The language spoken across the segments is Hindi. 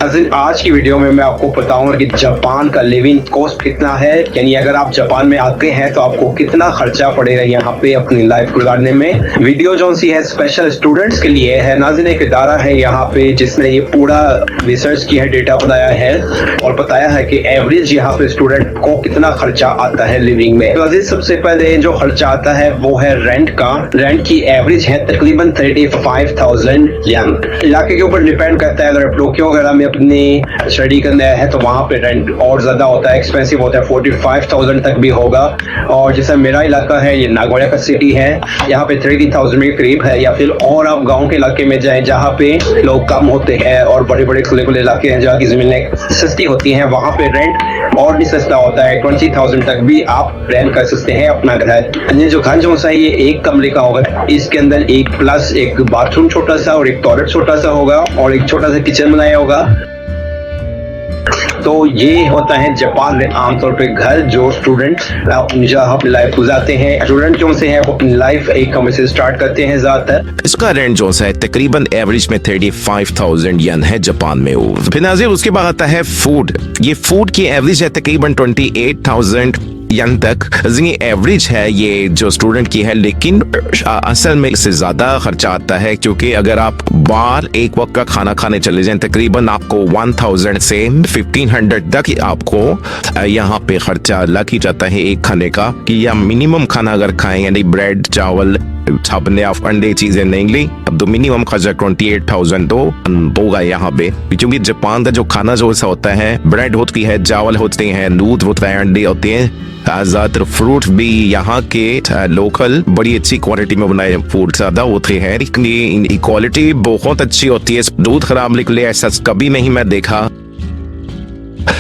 आज की वीडियो में मैं आपको बताऊंगा कि जापान का लिविंग कॉस्ट कितना है, यानी अगर आप जापान में आते हैं तो आपको कितना खर्चा पड़ेगा यहाँ पे अपनी लाइफ गुजारने में। वीडियो जो सी है स्पेशल स्टूडेंट्स के लिए है। नाज़रीन, एक इदारा है यहाँ पे जिसने ये पूरा रिसर्च किया है, डेटा बताया है और बताया है कि एवरेज यहाँ पे स्टूडेंट को कितना खर्चा आता है लिविंग में। तो अजीज, सबसे पहले जो खर्चा आता है वो है रेंट का। रेंट की एवरेज है तकरीबन 35,000 येन। इलाके के ऊपर डिपेंड करता है। अगर टोक्यो वगैरह में अपनी स्टडी करना है तो वहाँ पे रेंट और ज्यादा होता है, एक्सपेंसिव होता है, 45,000 तक भी होगा। और जैसा मेरा इलाका है, ये नागोया का सिटी है, यहाँ पे 30,000 के करीब है। या फिर और आप गांव के इलाके में जाएं जहाँ पे लोग कम होते हैं और बड़े बड़े खुले खुले इलाके हैं जहाँ की जमीनें सस्ती होती हैं, वहाँ पे रेंट और भी सस्ता होता है। 20,000 तक भी आप रेंट कर सकते हैं अपना घर। ये जो घर जो सा है ये एक कमरे का होगा। इसके अंदर एक प्लस एक बाथरूम छोटा सा और एक टॉयलेट छोटा सा होगा और एक छोटा सा किचन बनाया होगा। तो ये होता है जापान में आमतौर पे घर जो स्टूडेंट जहाँ अपनी लाइफ गुजारते हैं। स्टूडेंट जो से हैं वो अपनी लाइफ एक कमरे से स्टार्ट करते हैं ज्यादातर। इसका रेंट जो है तकरीबन एवरेज में 35,000 येन है जापान में। फिर नाज़रीन, उसके बाद आता है फूड। ये फूड की एवरेज है तकरीबन 28,000 यन तक। ये एवरेज है ये जो स्टूडेंट की है, लेकिन असल में इससे ज्यादा खर्चा आता है क्योंकि अगर आप बाहर एक वक्त का खाना खाने चले जाएं तकरीबन आपको 1000 से 1500 तक आपको यहाँ पे खर्चा लग ही जाता है एक खाने का। कि या मिनिमम खाना अगर खाएं यानी ब्रेड चावल छापने आप अंडे चीजें नहीं ली, अब तो मिनिमम खर्चा 28,000 तो होगा यहाँ पे। क्योंकि जापान का जो खाना जो ऐसा होता है, ब्रेड होती है, चावल होते हैं, दूध होता है, अंडे होते हैं, ज्यादातर फ्रूट भी यहाँ के लोकल बड़ी अच्छी क्वालिटी में बनाए फूड ज्यादा होते हैं। इनकी क्वालिटी बहुत अच्छी होती है। दूध खराब निकले ऐसा कभी नहीं मैं देखा,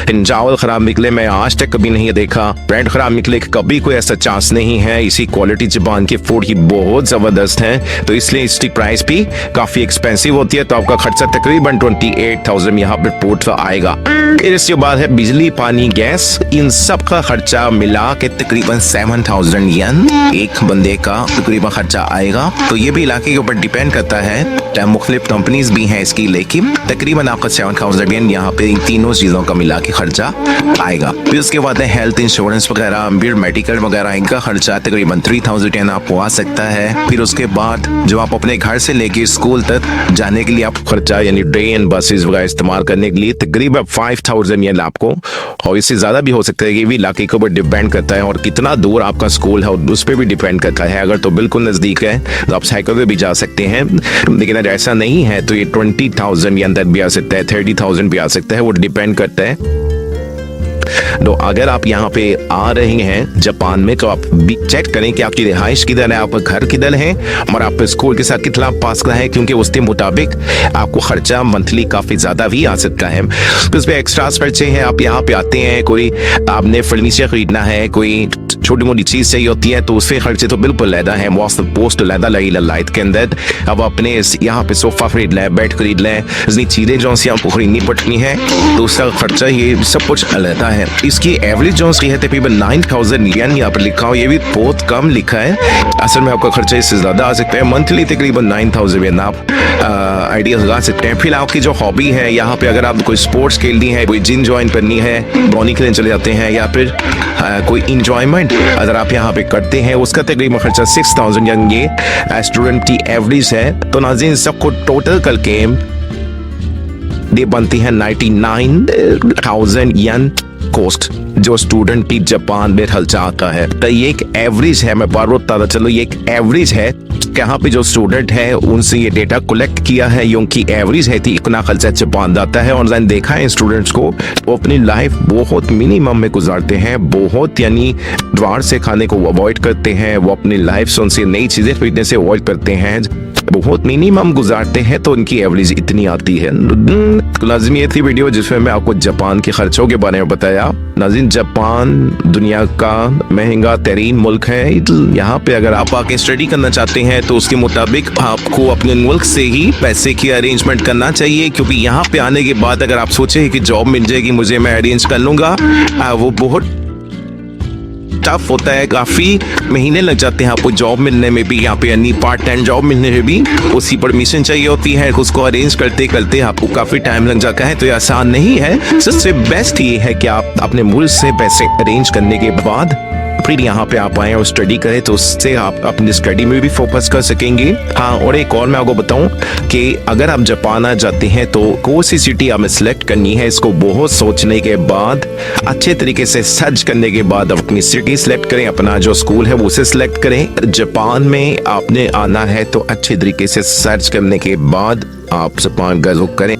चावल खराब निकले मैं आज तक कभी नहीं देखा, ब्रेड खराब निकले कभी कोई ऐसा चांस नहीं है। इसी क्वालिटी जापान की फूड की बहुत जबरदस्त है, तो इसलिए इसकी प्राइस भी काफी एक्सपेंसिव होती है। तो आपका खर्चा तकरीबन 28,000 यहाँ पे फूड का आएगा। फिर इसके बाद है बिजली पानी गैस, इन सब का खर्चा मिला के तकरीबन 7,000 येन एक बंदे का तकरीबन खर्चा आएगा। तो ये भी इलाके के ऊपर डिपेंड करता है, मुख्तलिफ कंपनीज भी हैं इसकी, लेकिन तकरीबन आपका 7,000 येन यहाँ पे इन तीनों चीजों का मिला के खर्चा आएगा। फिर उसके बाद है हेल्थ इंश्योरेंस वगैरह, फिर मेडिकल वगैरह, इनका खर्चा तकरीबन 3,000 येन आपको आ सकता है। फिर उसके बाद जो आप अपने घर से लेके स्कूल तक जाने के लिए आप खर्चा यानी ट्रेन बसेस वगैरह इस्तेमाल करने के लिए तकरीबन 5,000 येन आपको, और इससे ज्यादा भी हो सकता है। ये भी इलाके के ऊपर डिपेंड करता है और कितना दूर आपका स्कूल है उस पर भी डिपेंड करता है। अगर तो बिल्कुल नजदीक है तो आप साइकिल पे भी जा सकते हैं, लेकिन अगर ऐसा नहीं है तो ये 20,000 येन तक भी आ सकता है, 30,000 भी आ सकता है, वो डिपेंड करता है। तो अगर आप यहाँ पे आ रहे हैं जापान में तो आप भी चेक करें कि आपकी रिहाइश किधर है, आपका घर किधर है और आप स्कूल के साथ कितना पास का है, क्योंकि उसके मुताबिक आपको खर्चा मंथली काफी ज्यादा भी आ सकता है। तो इसमें एक्स्ट्रा खर्चे हैं। आप यहाँ पे आते हैं, कोई आपने फर्नीचर खरीदना है, कोई छोटी मोटी चीज चाहिए होती है, तो उसके खर्चे तो बिल्कुल लैदा है, पोस्ट लैदा लगी लाइट के अंदर। अब अपने यहाँ पे सोफा खरीद लें, बेड खरीद लें, इतनी चीजें जो सी आपको खरीदनी पड़ती हैं, तो उसका खर्चा ये सब कुछ अलग है। इसकी एवरेज जो है तकरीबन 9,000 येन यहाँ पर लिखा हो, ये भी बहुत कम लिखा है। असल में आपका खर्चा इससे ज्यादा आ सकता है, मंथली तकरीबन 9,000 येन आप आइडिया लगा सकते हैं। फिर आपकी जो हॉबी है, यहाँ पे अगर आप कोई स्पोर्ट्स खेलनी है, कोई जिम ज्वाइन करनी है, बॉनी खेलने चले जाते हैं, या फिर कोई इंजॉयमेंट अगर आप यहाँ पे करते हैं, उसका तकरीबन खर्चा 6,000 येन ये स्टूडेंट की एवरेज है। तो नाज़रीन, सबको टोटल करके ये बनती है 99,000 येन कॉस्ट जो स्टूडेंट की जापान में खर्चा आता है। तो ये एक एवरेज है, मैं बार बार बताता चलो, ये एक एवरेज है। यहाँ पे जो स्टूडेंट है उनसे ये डेटा कलेक्ट किया है, उनकी एवरेज है थी इतना खर्चा जापान जाता है। और देखा है स्टूडेंट्स को वो अपनी लाइफ बहुत मिनिमम में गुजारते हैं, बहुत यानी बाहर से खाने को अवॉइड करते हैं, वो अपनी लाइफ से उनसे नई चीजें खरीदने से अवॉइड करते हैं, बहुत मिनिमम गुजारते हैं, तो उनकी एवरेज इतनी आती है। तो लाजिम ये थी वीडियो जिसमें मैं आपको जापान के खर्चों के बारे में बताया। नाज़रीन, जापान दुनिया का महंगा तरीन मुल्क है। यहाँ पे अगर आप आके स्टडी करना चाहते हैं तो उसके मुताबिक आपको अपने मुल्क से ही पैसे की अरेंजमेंट करना चाहिए, क्योंकि यहाँ पे आने के बाद अगर आप सोचे कि जॉब मिल जाएगी मुझे, मैं अरेंज कर लूंगा, वो बहुत टफ होता है, काफ़ी महीने लग जाते हैं आपको जॉब मिलने में भी, यहाँ पे यानी पार्ट टाइम जॉब मिलने में भी उसी परमिशन चाहिए होती है, उसको अरेंज करते करते आपको काफ़ी टाइम लग जाता है, तो ये आसान नहीं है। सबसे बेस्ट ये है कि आप अपने मुल्क से पैसे अरेंज करने के बाद फिर यहाँ पे आप आए और स्टडी करें, तो उससे आप अपनी स्टडी में भी फोकस कर सकेंगे। हाँ, और एक और मैं आपको बताऊं कि अगर आप जापान आ जाते हैं तो कौन सी सिटी आपने सेलेक्ट करनी है, इसको बहुत सोचने के बाद, अच्छे तरीके से सर्च करने के बाद आप अपनी सिटी सेलेक्ट करें, अपना जो स्कूल है वो उसे सेलेक्ट करें। जापान में आपने आना है तो अच्छे तरीके से सर्च करने के बाद आप जापान का रुख करें।